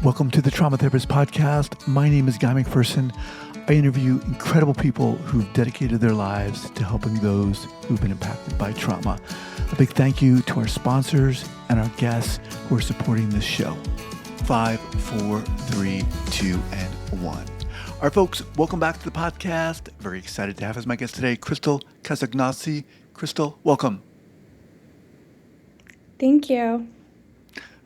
Welcome to the Trauma Therapist Podcast. My name is Guy McPherson. I interview incredible people who've dedicated their lives to helping those who've been impacted by trauma. A big thank you to our sponsors and our guests who are supporting this show. 5, 4, 3, 2, and 1. All right, folks, welcome back to the podcast. Very excited to have as my guest today, Christal Castagnozzi. Christal, welcome. Thank you.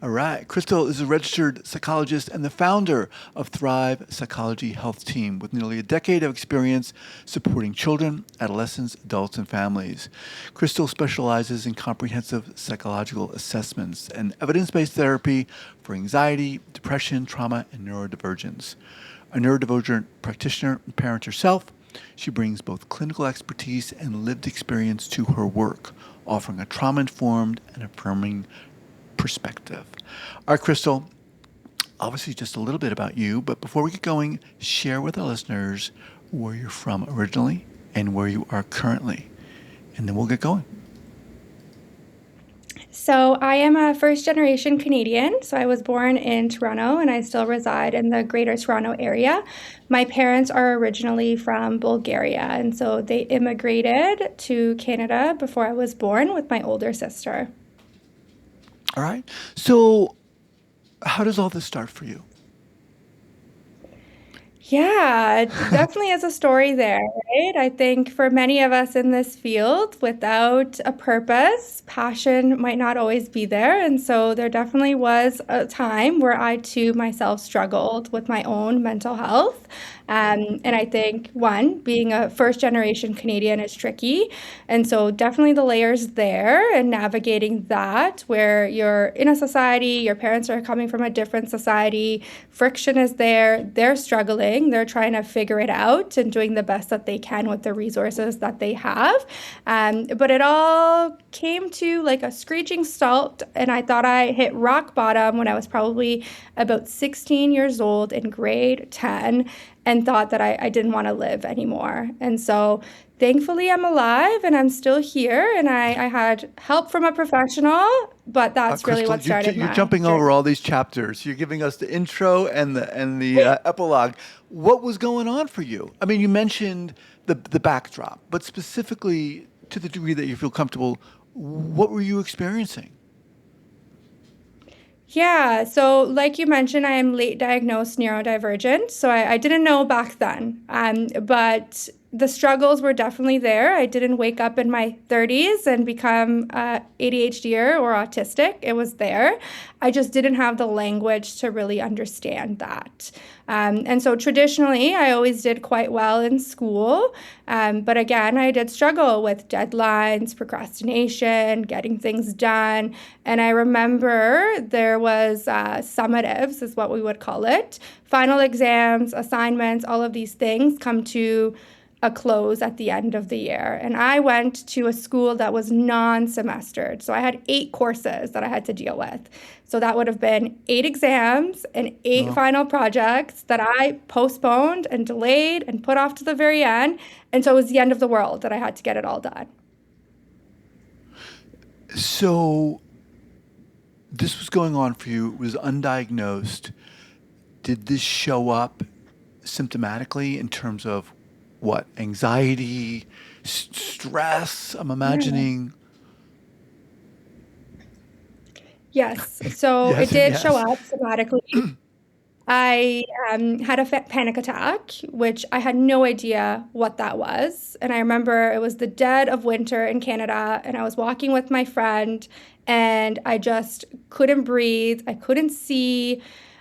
All right. Christal is a registered psychologist and the founder of Thrive Psychology Health Team with nearly a decade of experience supporting children, adolescents, adults, and families. Christal specializes in comprehensive psychological assessments and evidence-based therapy for anxiety, depression, trauma, and neurodivergence. A neurodivergent practitioner and parent herself, she brings both clinical expertise and lived experience to her work, offering a trauma-informed and affirming perspective. All right, Christal, obviously just a little bit about you, but before we get going, share with our listeners where you're from originally and where you are currently, and then we'll get going. So I am a first-generation Canadian. So I was born in Toronto and I still reside in the Greater Toronto area. My parents are originally from Bulgaria, and so they immigrated to Canada before I was born with my older sister. All right. So how does all this start for you? Yeah, it definitely is a story there, right? I think for many of us in this field, without a purpose, passion might not always be there. And so there definitely was a time where I too myself struggled with my own mental health. And I think, one, being a first generation Canadian is tricky. And so definitely the layers there and navigating that, where you're in a society, your parents are coming from a different society, friction is there, they're struggling, they're trying to figure it out and doing the best that they can with the resources that they have. But it all came to like a screeching halt, and I thought I hit rock bottom when I was probably about 16 years old in grade 10. And thought that I didn't want to live anymore. And so thankfully I'm alive and I'm still here, and I had help from a professional, but that's really Christal, what started you're my jumping journey. over all these chapters. You're giving us the intro and the epilogue. What was going on for you? I mean, you mentioned the backdrop, but specifically to the degree that you feel comfortable, what were you experiencing? Yeah, so like you mentioned, I am late diagnosed neurodivergent. So I didn't know back then, but the struggles were definitely there. I didn't wake up in my 30s and become ADHD or autistic. It was there. I just didn't have the language to really understand that. And so traditionally, I always did quite well in school. But again, I did struggle with deadlines, procrastination, getting things done. And I remember there was summatives, is what we would call it. Final exams, assignments, all of these things come to a close at the end of the year. And I went to a school that was non-semestered. So I had 8 courses that I had to deal with. So that would have been 8 exams and 8 final projects that I postponed and delayed and put off to the very end. And so it was the end of the world that I had to get it all done. So this was going on for you. It was undiagnosed. Did this show up symptomatically in terms of what? Anxiety, stress, I'm imagining. Yes. So Yes, it did yes. show up somatically. I had a panic attack, which I had no idea what that was. And I remember it was the dead of winter in Canada, and I was walking with my friend, and I just couldn't breathe. I couldn't see.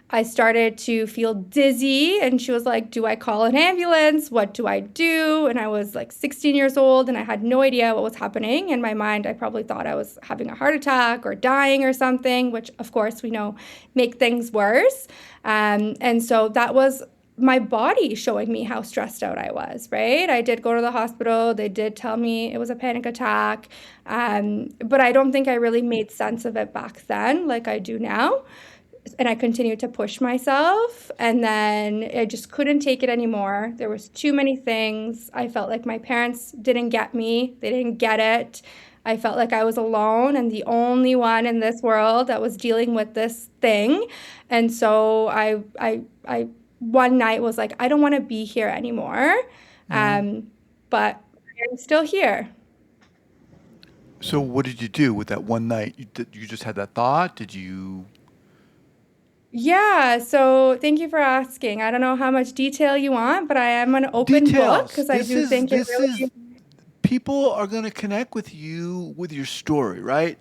I started to feel dizzy, and she was like, do I call an ambulance? What do I do? And I was like 16 years old, and I had no idea what was happening. In my mind, I probably thought I was having a heart attack or dying or something, which of course we know make things worse. And so that was my body showing me how stressed out I was, right? I did go to the hospital. They did tell me it was a panic attack. But I don't think I really made sense of it back then like I do now. And I continued to push myself, and then I just couldn't take it anymore. There was too many things. I felt like my parents didn't get me. They didn't get it. I felt like I was alone and the only one in this world that was dealing with this thing. And so I one night was like, I don't want to be here anymore. Mm. Um, but I'm still here. So what did you do with that one night? You just had that thought? Did you Yeah, so thank you for asking. I don't know how much detail you want, but I am an open book details? because I do think it This is really. people are going to connect with you with your story, right?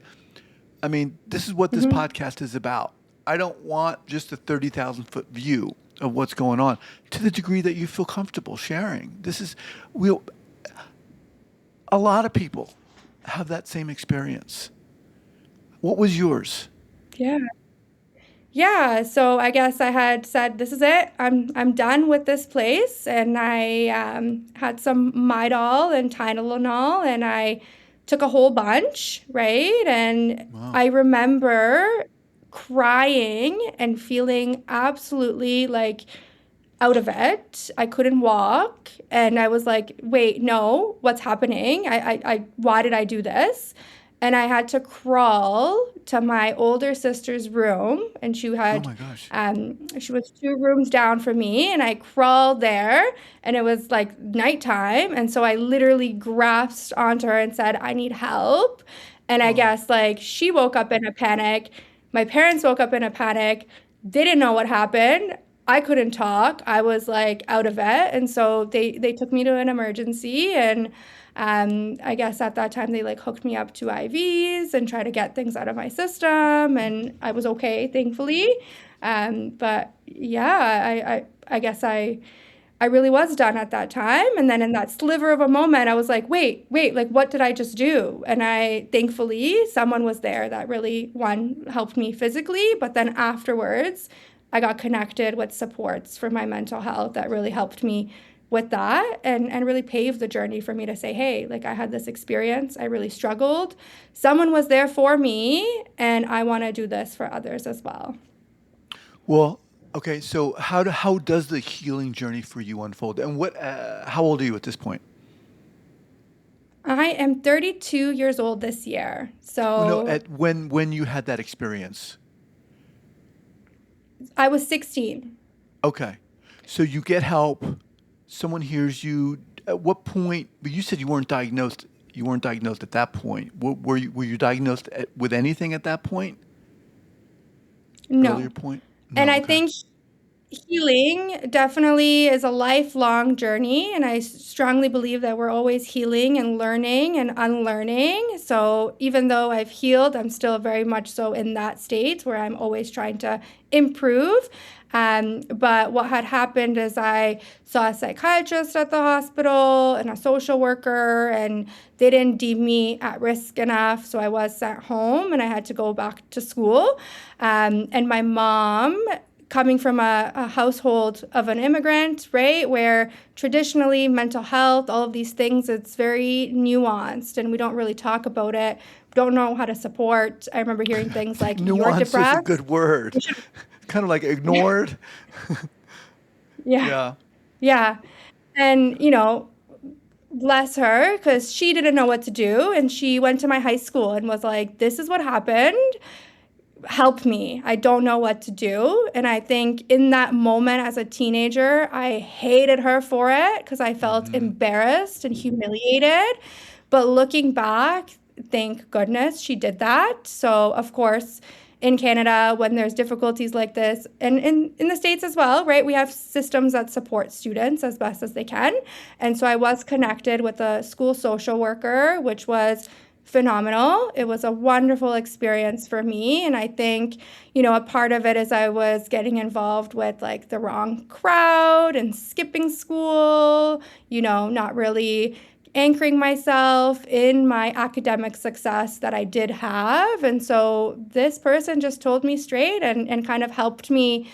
I mean, this is what this Mhm. podcast is about. I don't want just a 30,000-foot view of what's going on to the degree that you feel comfortable sharing. This is, we'll, a lot of people have that same experience. What was yours? Yeah. Yeah, so I guess I had said, "This is it. I'm done with this place." And I had some Midol and Tylenol, and I took a whole bunch, right? And Wow. I remember crying and feeling absolutely like out of it. I couldn't walk, and I was like, "Wait, no, what's happening? Why did I do this?" And I had to crawl to my older sister's room, and Oh my gosh. she was 2 rooms down from me, and I crawled there, and it was like nighttime, and so I literally grasped onto her and said, "I need help." And I Oh, guess like she woke up in a panic, my parents woke up in a panic, didn't know what happened. I couldn't talk. I was like out of it, and so they took me to an emergency, and I guess at that time they like hooked me up to IVs and tried to get things out of my system, and I was okay, thankfully. But yeah, I guess I really was done at that time. And then in that sliver of a moment, I was like, wait, like what did I just do? And I thankfully someone was there that really one helped me physically, but then afterwards I got connected with supports for my mental health that really helped me with that and really paved the journey for me to say, hey, like I had this experience, I really struggled. Someone was there for me, and I want to do this for others as well. well, okay. So how does the healing journey for you unfold? And how old are you at this point? I am 32 years old this year. Oh, no, So at when you had that experience. I was 16. Okay. So you get help, someone hears you. At what point, but you said you weren't diagnosed at that point. Were you diagnosed with anything at that point? Earlier No. point? And No, I okay. think healing definitely is a lifelong journey, and I strongly believe that we're always healing and learning and unlearning. So even though I've healed, I'm still very much so in that state where I'm always trying to improve. But what had happened is I saw a psychiatrist at the hospital and a social worker, and they didn't deem me at risk enough. So I was sent home and I had to go back to school. And my mom, coming from a household of an immigrant, right, where traditionally mental health, all of these things, it's very nuanced and we don't really talk about it. We don't know how to support. I remember hearing things like, "You're Nuance is a depressed." good word. Kind of like ignored. Yeah, Yeah. yeah. And, bless her, because she didn't know what to do. And she went to my high school and was like, "This is what happened. Help me. I don't know what to do." And I think in that moment as a teenager, I hated her for it because I felt Hmm. embarrassed and humiliated. But looking back, thank goodness she did that. So, of course, in Canada, when there's difficulties like this, and in the States as well, right, we have systems that support students as best as they can. And so I was connected with a school social worker, which was phenomenal. It was a wonderful experience for me. And I think, a part of it is I was getting involved with like the wrong crowd and skipping school, not really anchoring myself in my academic success that I did have. And so this person just told me straight and kind of helped me,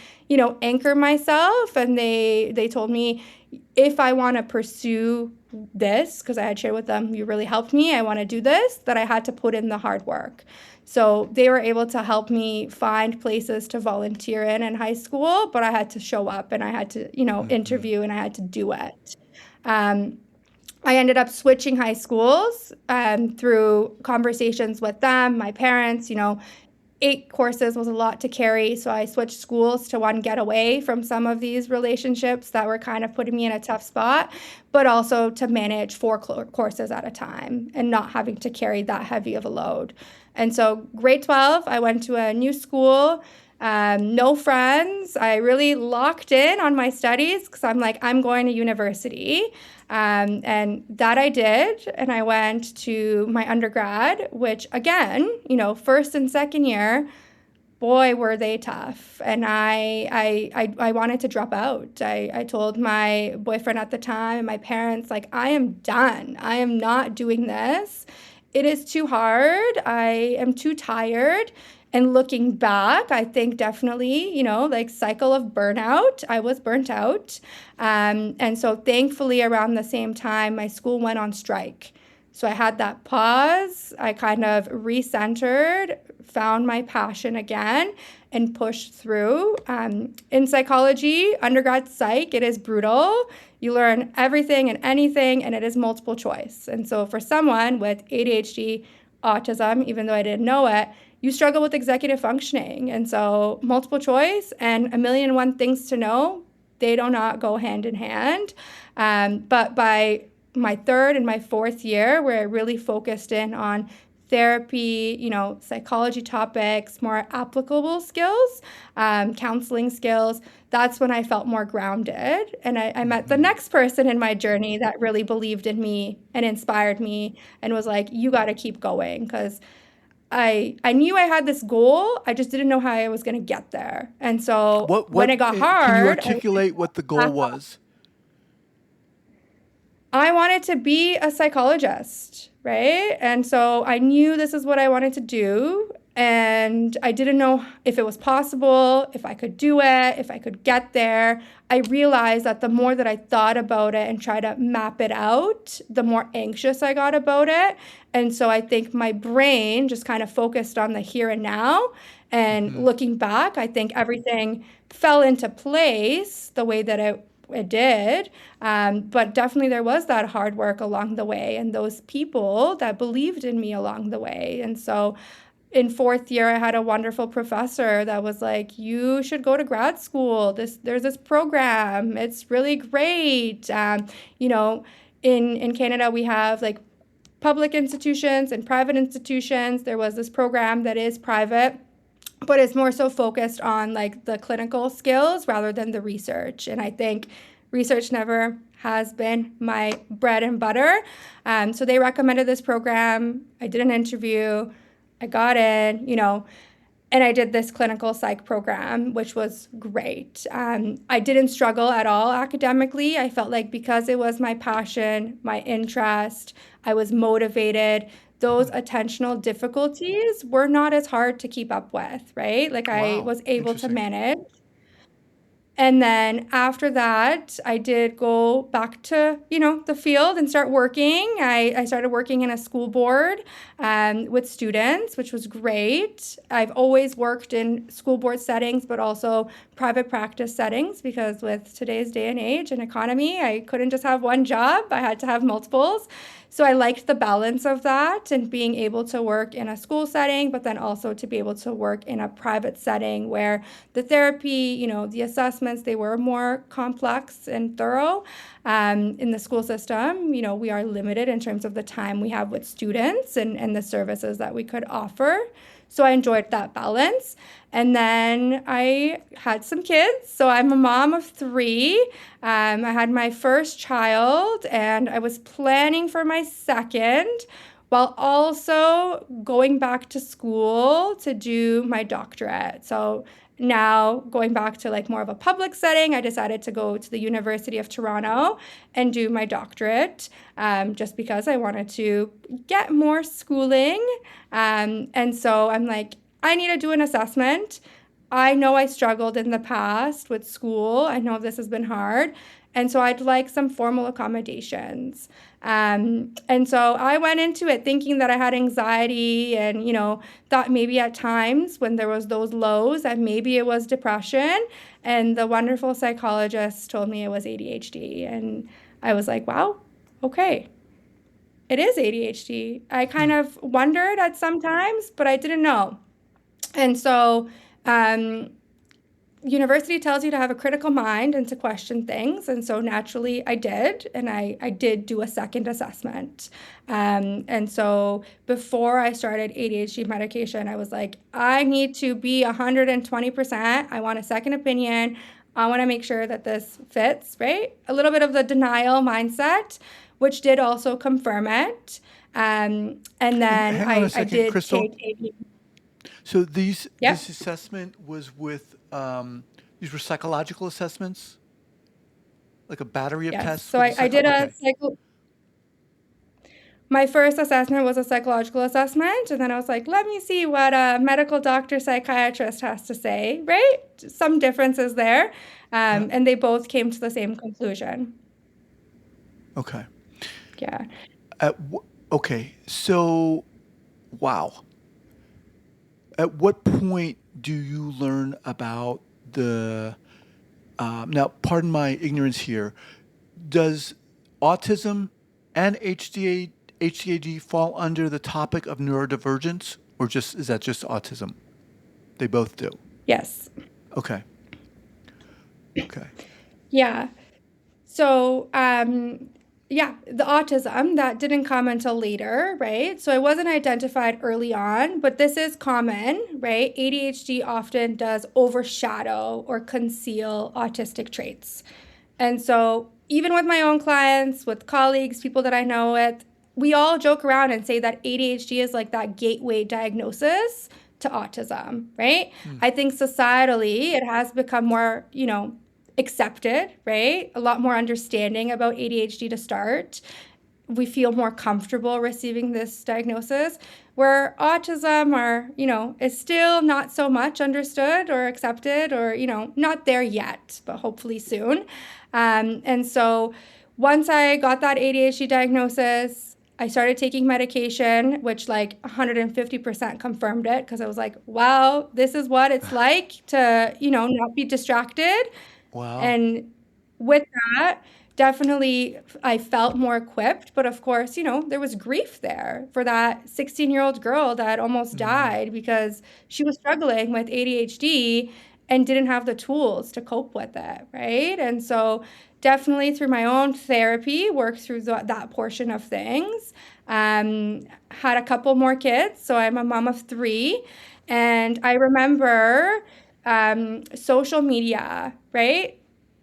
anchor myself. And they told me if I want to pursue this, because I had shared with them, "You really helped me, I want to do this," that I had to put in the hard work. So they were able to help me find places to volunteer in high school, but I had to show up and I had to, Hmm. interview and I had to do it. Um, I ended up switching high schools through conversations with them, my parents. 8 courses was a lot to carry, so I switched schools to one, get away from some of these relationships that were kind of putting me in a tough spot, but also to manage 4 courses at a time and not having to carry that heavy of a load. And so grade 12, I went to a new school, no friends. I really locked in on my studies because I'm like, I'm going to university. And that I did. And I went to my undergrad, which again, first and second year, boy, were they tough. And I wanted to drop out. I told my boyfriend at the time and my parents, like, I am done. I am not doing this. It is too hard. I am too tired. And looking back, I think definitely, like cycle of burnout, I was burnt out. And so thankfully around the same time, my school went on strike. So I had that pause. I kind of recentered, found my passion again, and pushed through. In psychology, undergrad psych, it is brutal. You learn everything and anything, and it is multiple choice. And so for someone with ADHD, autism, even though I didn't know it, you struggle with executive functioning. And so multiple choice and 1,000,001 things to know, they do not go hand in hand. But by my third and my fourth year, where I really focused in on therapy, psychology topics, more applicable skills, counseling skills, that's when I felt more grounded. And I met the next person in my journey that really believed in me and inspired me and was like, you got to keep going, because I knew I had this goal. I just didn't know how I was going to get there. And so when it got hard, can you articulate what the goal was? I wanted to be a psychologist, right? And so I knew this is what I wanted to do. And I didn't know if it was possible, if I could do it, if I could get there. I realized that the more that I thought about it and tried to map it out, the more anxious I got about it. And so I think my brain just kind of focused on the here and now. And looking back, I think everything fell into place the way that it did. But definitely there was that hard work along the way and those people that believed in me along the way. And so in fourth year, I had a wonderful professor that was like, you should go to grad school. There's this program. It's really great. In Canada, we have like public institutions and private institutions. There was this program that is private, but it's more so focused on like the clinical skills rather than the research. And I think research never has been my bread and butter. So they recommended this program. I did an interview. I got in, and I did this clinical psych program, which was great. I didn't struggle at all academically. I felt like because it was my passion, my interest, I was motivated, those attentional difficulties were not as hard to keep up with, right? Like I was able to manage. And then after that, I did go back to, the field and start working. I started working in a school board with students, which was great. I've always worked in school board settings, but also private practice settings, because with today's day and age and economy, I couldn't just have one job. I had to have multiples. So I liked the balance of that and being able to work in a school setting, but then also to be able to work in a private setting where the therapy, the assessments, they were more complex and thorough. In the school system, we are limited in terms of the time we have with students and the services that we could offer. So I enjoyed that balance. And then I had some kids. So I'm a mom of 3. I had my first child and I was planning for my second, while also going back to school to do my doctorate. So now going back to like more of a public setting, I decided to go to the University of Toronto and do my doctorate, just because I wanted to get more schooling. And so I'm like, I need to do an assessment. I know I struggled in the past with school. I know this has been hard. And so I'd like some formal accommodations. And so I went into it thinking that I had anxiety and, thought maybe at times when there was those lows that maybe it was depression. And the wonderful psychologist told me it was ADHD. And I was like, wow, okay. it is ADHD. I kind of wondered at some times, but I didn't know. And so, university tells you to have a critical mind and to question things. And so naturally I did. And I did do a second assessment. And so before I started ADHD medication, I was like, I need to be 120%. I want a second opinion. I want to make sure that this fits, right? A little bit of the denial mindset, which did also confirm it. And then Hang on a I second, did Christal. take ADHD. So this Yep. assessment was with these were psychological assessments, like a battery of Yes. tests. So with I did a okay. My first assessment was a psychological assessment, and then I was like, let me see what a medical doctor psychiatrist has to say, right? Some differences there. Yeah. And they both came to the same conclusion. Okay. Yeah. Okay. So, wow. At what point do you learn about the? Now, pardon my ignorance here. Does autism and HDAD fall under the topic of neurodivergence, or is that just autism? They both do. Yes. Okay. Okay. Yeah. So, yeah, the autism, that didn't come until later, right? So it wasn't identified early on, but this is common, right? ADHD often does overshadow or conceal autistic traits. And so even with my own clients, with colleagues, people that I know with, we all joke around and say that ADHD is like that gateway diagnosis to autism, right? I think societally it has become more, accepted, right? A lot more understanding about ADHD to start. We feel more comfortable receiving this diagnosis, where autism is still not so much understood or accepted, or, not there yet, but hopefully soon. And so once I got that ADHD diagnosis, I started taking medication, which like 150% confirmed it, because I was like, wow, this is what it's like to, not be distracted. Wow. And with that, definitely I felt more equipped. But of course, there was grief there for that 16-year-old girl that almost died because she was struggling with ADHD and didn't have the tools to cope with it, right? And so definitely through my own therapy, worked through that portion of things. Had a couple more kids, so I'm a mom of 3. And I remember social media, right?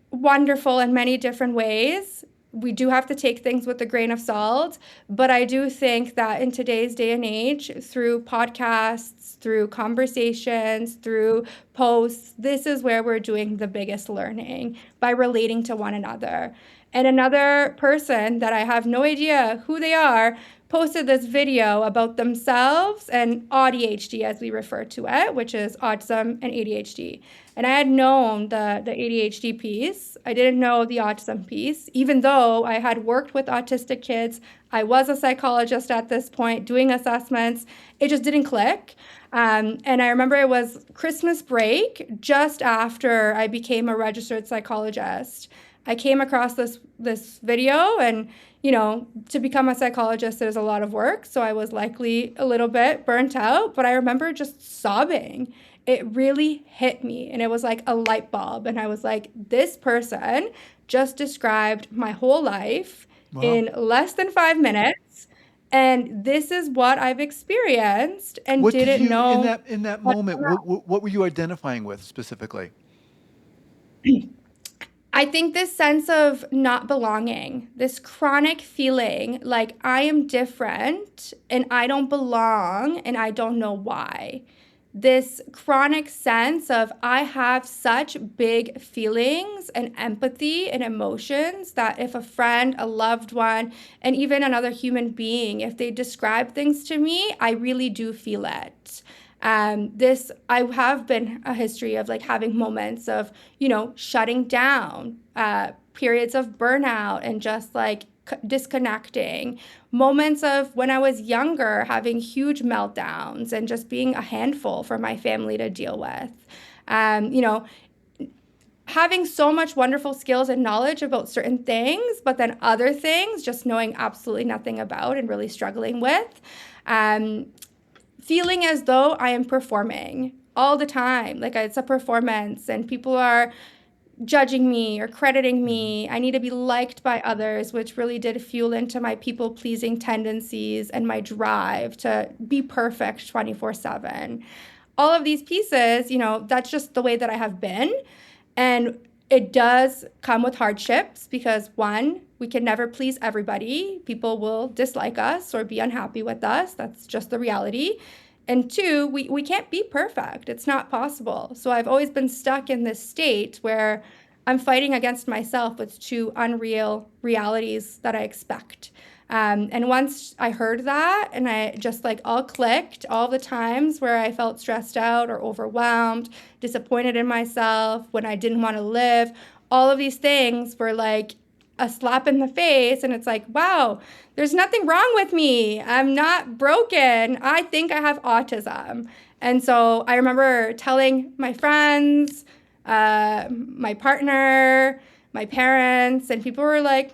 Wonderful in many different ways. We do have to take things with a grain of salt, but I do think that in today's day and age, through podcasts, through conversations, through posts, this is where we're doing the biggest learning, by relating to one another. And another person that I have no idea who they are posted this video about themselves and ADHD, as we refer to it, which is autism and ADHD. And I had known the ADHD piece. I didn't know the autism piece, even though I had worked with autistic kids. I was a psychologist at this point doing assessments. It just didn't click. And I remember it was Christmas break, just after I became a registered psychologist. I came across this video, and to become a psychologist, there's a lot of work. So I was likely a little bit burnt out, but I remember just sobbing. It really hit me, and it was like a light bulb. And I was like, this person just described my whole life in less than 5 minutes. And this is what I've experienced and What didn't did you know. in that moment? What were you identifying with specifically? I think this sense of not belonging, this chronic feeling like I am different and I don't belong and I don't know why. This chronic sense of I have such big feelings and empathy and emotions that if a friend, a loved one, and even another human being, if they describe things to me, I really do feel it. I have been a history of like having moments of, shutting down, periods of burnout and just like disconnecting, moments of when I was younger having huge meltdowns and just being a handful for my family to deal with. having so much wonderful skills and knowledge about certain things, but then other things just knowing absolutely nothing about and really struggling with. Feeling as though I am performing all the time, like it's a performance and people are judging me or crediting me. I need to be liked by others, which really did fuel into my people pleasing tendencies and my drive to be perfect 24/7. All of these pieces, that's just the way that I have been. And it does come with hardships because one, we can never please everybody. People will dislike us or be unhappy with us. That's just the reality. And two, we can't be perfect. It's not possible. So I've always been stuck in this state where I'm fighting against myself with two unreal realities that I expect. And once I heard that and I just like all clicked, all the times where I felt stressed out or overwhelmed, disappointed in myself, when I didn't want to live, all of these things were like a slap in the face. And it's like, wow, there's nothing wrong with me. I'm not broken. I think I have autism. And so I remember telling my friends, my partner, my parents, and people were like,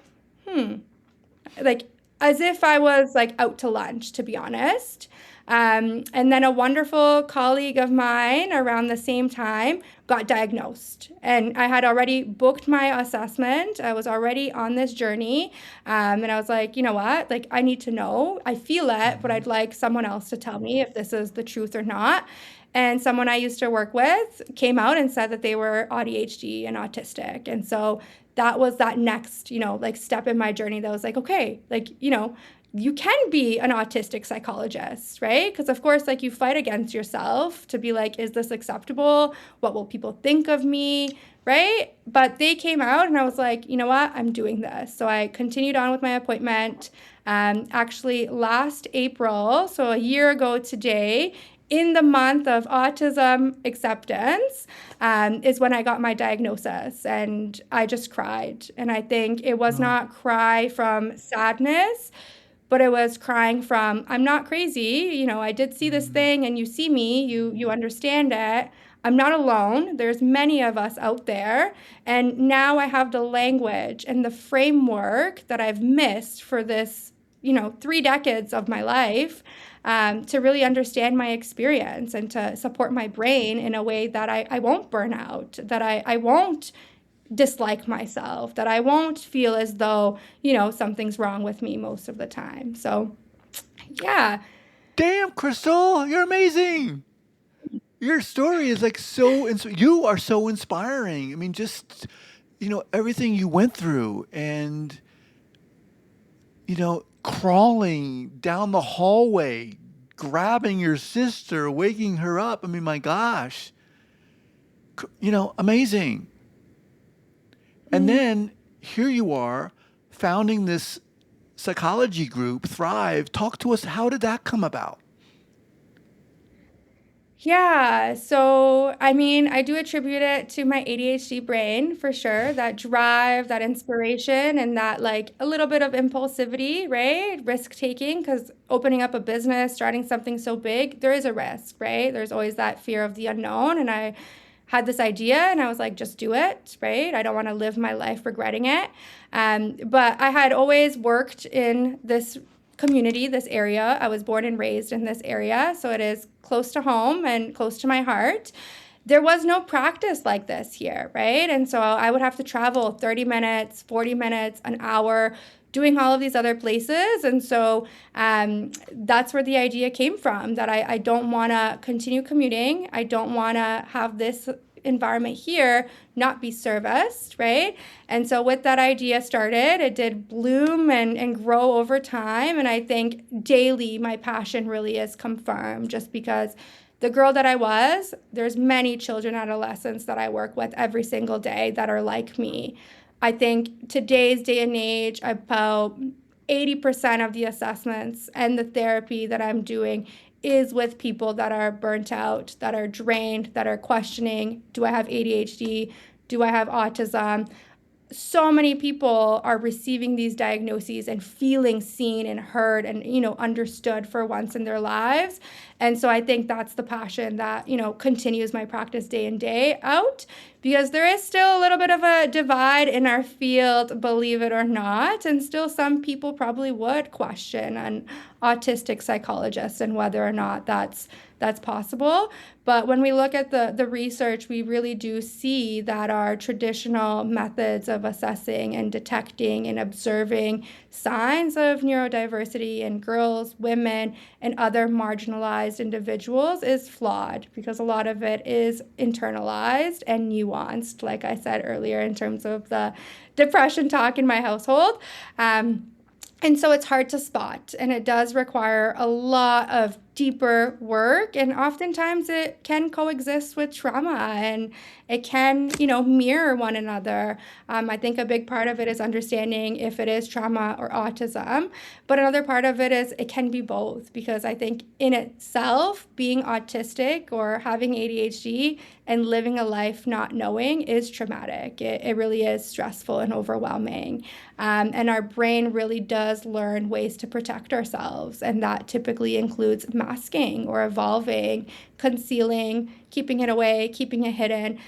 like as if I was like out to lunch, to be honest. And then a wonderful colleague of mine around the same time got diagnosed. And I had already booked my assessment. I was already on this journey. And I was like, you know what? Like, I need to know. I feel it, but I'd like someone else to tell me if this is the truth or not. And someone I used to work with came out and said that they were ADHD and autistic. And so that was that next, like step in my journey that was like, okay, like, you can be an autistic psychologist, right? Because of course, like you fight against yourself to be like, is this acceptable? What will people think of me, right? But they came out and I was like, you know what? I'm doing this. So I continued on with my appointment. Actually, last April, so a year ago today, in the month of autism acceptance, is when I got my diagnosis, and I just cried. And I think it was not cry from sadness, but it was crying from, I'm not crazy. I did see this thing and you see me, you understand it. I'm not alone. There's many of us out there. And now I have the language and the framework that I've missed for this, 3 decades of my life, to really understand my experience and to support my brain in a way that I won't burn out, that I won't dislike myself, that I won't feel as though, something's wrong with me most of the time. So, yeah. Damn, Christal, you're amazing. Your story is like you are so inspiring. I mean, just, everything you went through and, crawling down the hallway, grabbing your sister, waking her up. I mean, my gosh, amazing. And then here you are founding this psychology group, Thrive. Talk to us. How did that come about? Yeah, so I mean, I do attribute it to my ADHD brain for sure. That drive, that inspiration, and that like a little bit of impulsivity, right? Risk taking, because opening up a business, starting something so big, there is a risk, right? There's always that fear of the unknown. And I had this idea and I was like, just do it, right? I don't want to live my life regretting it. But I had always worked in this community, this area. I was born and raised in this area, so it is close to home and close to my heart. There was no practice like this here, right? And so I would have to travel 30 minutes, 40 minutes, an hour, doing all of these other places. And so that's where the idea came from, that I don't want to continue commuting. I don't want to have this environment here not be serviced, right? And so with that idea started, it did bloom and grow over time. And I think daily my passion really is confirmed, just because the girl that I was, there's many children, adolescents that I work with every single day that are like me. I think today's day and age, about 80% of the assessments and the therapy that I'm doing is with people that are burnt out, that are drained, that are questioning, do I have ADHD? Do I have autism? So many people are receiving these diagnoses and feeling seen and heard and, understood for once in their lives. And so I think that's the passion that, continues my practice day in, day out, because there is still a little bit of a divide in our field, believe it or not. And still some people probably would question an autistic psychologist and whether or not that's possible. But when we look at the research, we really do see that our traditional methods of assessing and detecting and observing signs of neurodiversity in girls, women, and other marginalized individuals is flawed, because a lot of it is internalized and nuanced, like I said earlier, in terms of the depression talk in my household. And so it's hard to spot, and it does require a lot of deeper work, and oftentimes it can coexist with trauma, and it can, mirror one another. I think a big part of it is understanding if it is trauma or autism, but another part of it is it can be both, because I think in itself, being autistic or having ADHD and living a life not knowing is traumatic. It really is stressful and overwhelming. And our brain really does learn ways to protect ourselves, and that typically includes masking or evolving, concealing, keeping it away, keeping it hidden.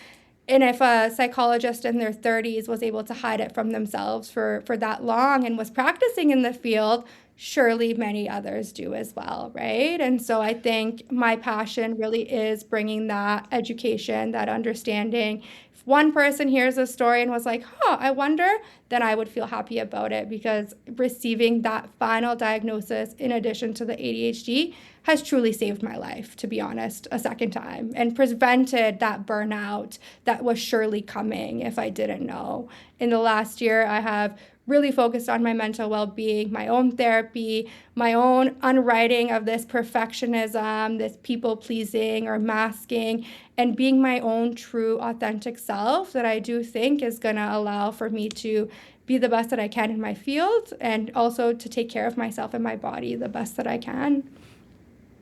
And if a psychologist in their 30s was able to hide it from themselves for that long and was practicing in the field, surely many others do as well, right? And so I think my passion really is bringing that education, that understanding. If one person hears a story and was like, I wonder, then I would feel happy about it, because receiving that final diagnosis in addition to the ADHD has truly saved my life, to be honest, a second time, and prevented that burnout that was surely coming if I didn't know. In the last year, I have really focused on my mental well-being, my own therapy, my own unwriting of this perfectionism, this people-pleasing or masking, and being my own true, authentic self that I do think is going to allow for me to be the best that I can in my field, and also to take care of myself and my body the best that I can.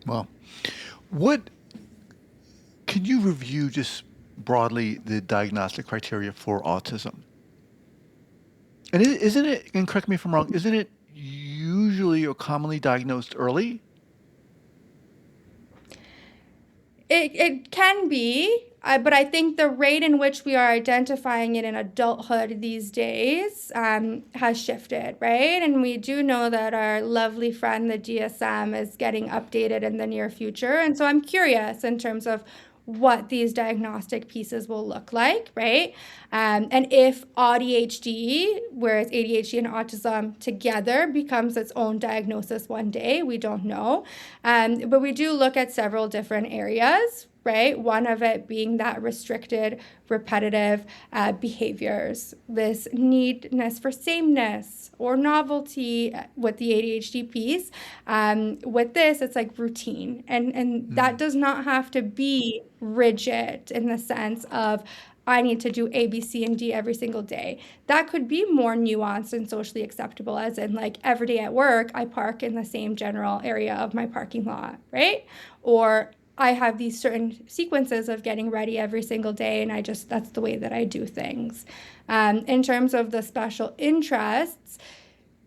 Well, can you review just broadly the diagnostic criteria for autism? And isn't it, and correct me if I'm wrong, isn't it usually or commonly diagnosed early? It can be, but I think the rate in which we are identifying it in adulthood these days has shifted, right? And we do know that our lovely friend, the DSM, is getting updated in the near future. And so I'm curious in terms of what these diagnostic pieces will look like, right? And if ADHD, whereas ADHD and autism together becomes its own diagnosis one day, we don't know. But we do look at several different areas, right? One of it being that restricted, repetitive behaviors, this needness for sameness or novelty with the ADHD piece. With this, it's like routine. And that does not have to be rigid in the sense of, I need to do A, B, C, and D every single day. That could be more nuanced and socially acceptable, as in, like, every day at work, I park in the same general area of my parking lot, right? Or I have these certain sequences of getting ready every single day, and that's the way that I do things. In terms of the special interests,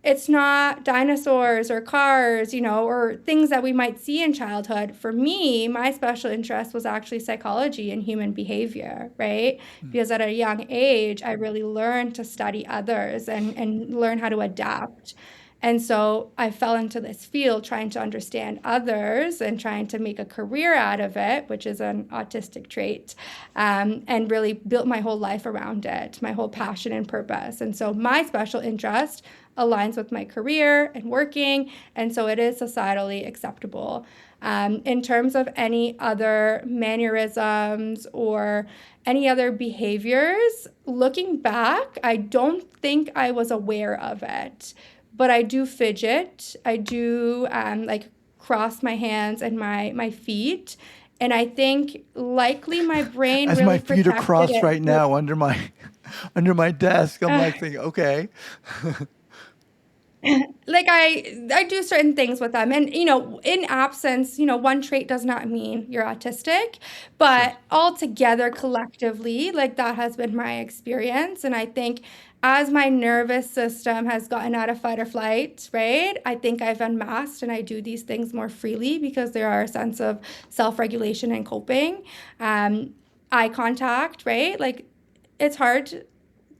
it's not dinosaurs or cars, or things that we might see in childhood. For me, my special interest was actually psychology and human behavior, right? Because at a young age, I really learned to study others and learn how to adapt. And so I fell into this field trying to understand others and trying to make a career out of it, which is an autistic trait, and really built my whole life around it, my whole passion and purpose. And so my special interest aligns with my career and working, and so it is societally acceptable. In terms of any other mannerisms or any other behaviors, looking back, I don't think I was aware of it. But I do fidget. I do cross my hands and my feet. And I think likely my brain As really my feet are crossed it. right now under my desk, I'm like thinking, okay. Like I do certain things with them, and in absence, one trait does not mean you're autistic, but altogether collectively, like, that has been my experience. And I think as my nervous system has gotten out of fight or flight, right, I think I've unmasked and I do these things more freely because there are a sense of self-regulation and coping. Eye contact, right, like, it's hard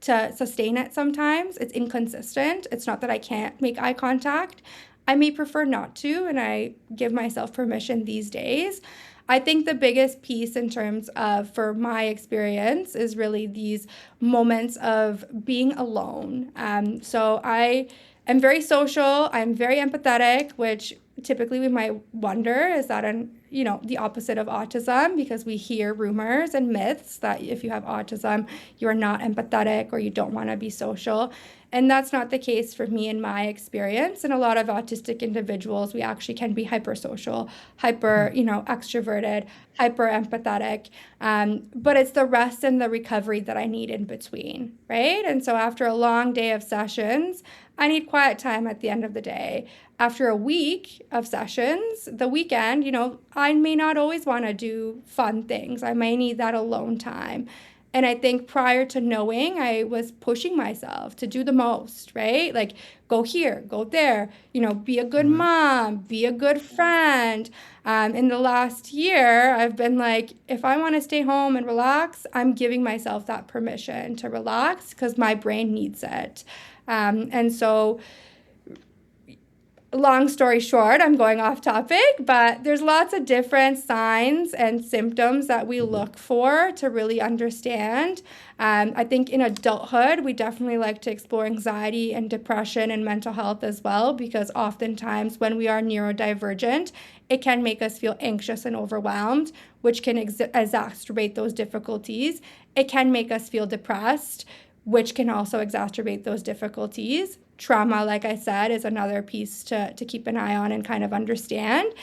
to sustain it sometimes. It's inconsistent. It's not that I can't make eye contact. I may prefer not to, and I give myself permission these days. I think the biggest piece in terms of, for my experience, is really these moments of being alone. So I am very social. I'm very empathetic, which typically we might wonder, is that the opposite of autism, because we hear rumors and myths that if you have autism, you're not empathetic or you don't want to be social. And that's not the case for me in my experience. And a lot of autistic individuals, we actually can be hypersocial, extroverted, hyper empathetic. But it's the rest and the recovery that I need in between, right? And so after a long day of sessions, I need quiet time at the end of the day. After a week of sessions, the weekend, I may not always want to do fun things. I may need that alone time. And I think prior to knowing, I was pushing myself to do the most, right? Like, go here, go there, be a good mom, be a good friend. In the last year, I've been like, if I want to stay home and relax, I'm giving myself that permission to relax because my brain needs it. And so, long story short, I'm going off topic, but there's lots of different signs and symptoms that we look for to really understand. I think in adulthood, we definitely like to explore anxiety and depression and mental health as well, because oftentimes when we are neurodivergent, it can make us feel anxious and overwhelmed, which can exacerbate those difficulties. It can make us feel depressed, which can also exacerbate those difficulties. Trauma, like I said, is another piece to keep an eye on and kind of understand.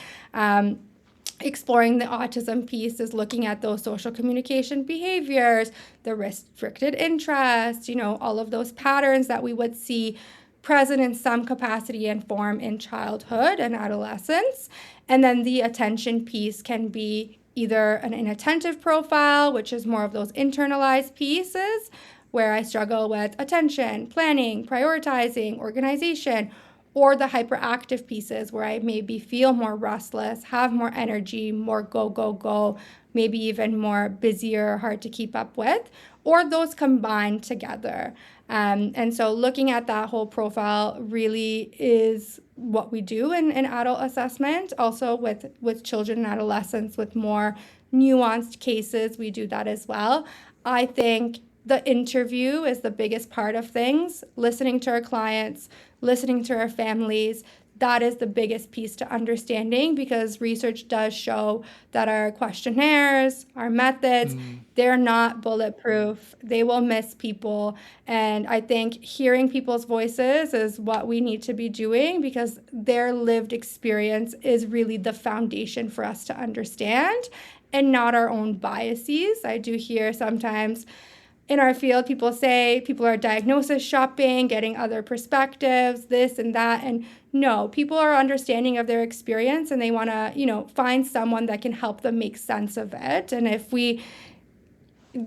Exploring the autism piece is looking at those social communication behaviors, the restricted interest, all of those patterns that we would see present in some capacity and form in childhood and adolescence. And then the attention piece can be either an inattentive profile, which is more of those internalized pieces, where I struggle with attention, planning, prioritizing, organization, or the hyperactive pieces where I maybe feel more restless, have more energy, more go, go, go, maybe even more busier, hard to keep up with, or those combined together. And so looking at that whole profile really is what we do in adult assessment. Also with children and adolescents with more nuanced cases, we do that as well. I think the interview is the biggest part of things. Listening to our clients, listening to our families, that is the biggest piece to understanding, because research does show that our questionnaires, our methods, they're not bulletproof. They will miss people. And I think hearing people's voices is what we need to be doing, because their lived experience is really the foundation for us to understand, and not our own biases. I do hear sometimes in our field, people say people are diagnosis shopping, getting other perspectives, this and that. And no, people are understanding of their experience, and they want to, find someone that can help them make sense of it. And if we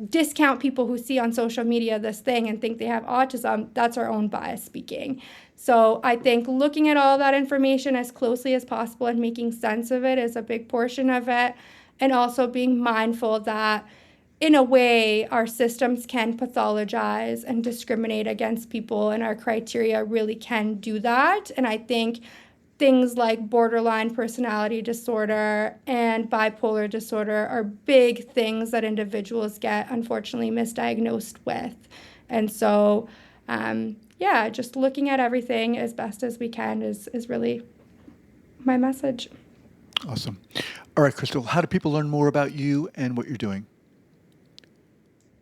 discount people who see on social media this thing and think they have autism, that's our own bias speaking. So I think looking at all that information as closely as possible and making sense of it is a big portion of it. And also being mindful that, in a way, our systems can pathologize and discriminate against people, and our criteria really can do that. And I think things like borderline personality disorder and bipolar disorder are big things that individuals get, unfortunately, misdiagnosed with. And so, just looking at everything as best as we can is really my message. Awesome. All right, Christal, how do people learn more about you and what you're doing?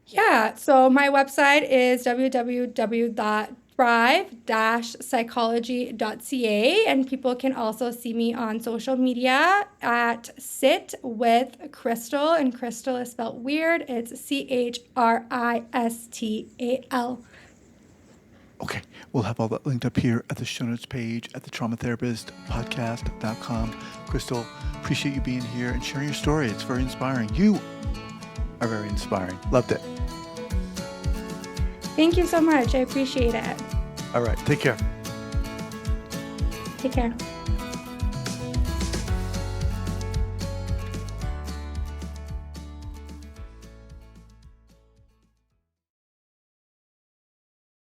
Yeah, so my website is www.thrive-psychology.ca, and people can also see me on social media at Sit with Christal, and Christal is spelled weird. It's Christal. Okay, we'll have all that linked up here at the show notes page at the traumatherapistpodcast.com. Christal, appreciate you being here and sharing your story. It's very inspiring. You are very inspiring. Loved it. Thank you so much. I appreciate it. All right. Take care. Take care.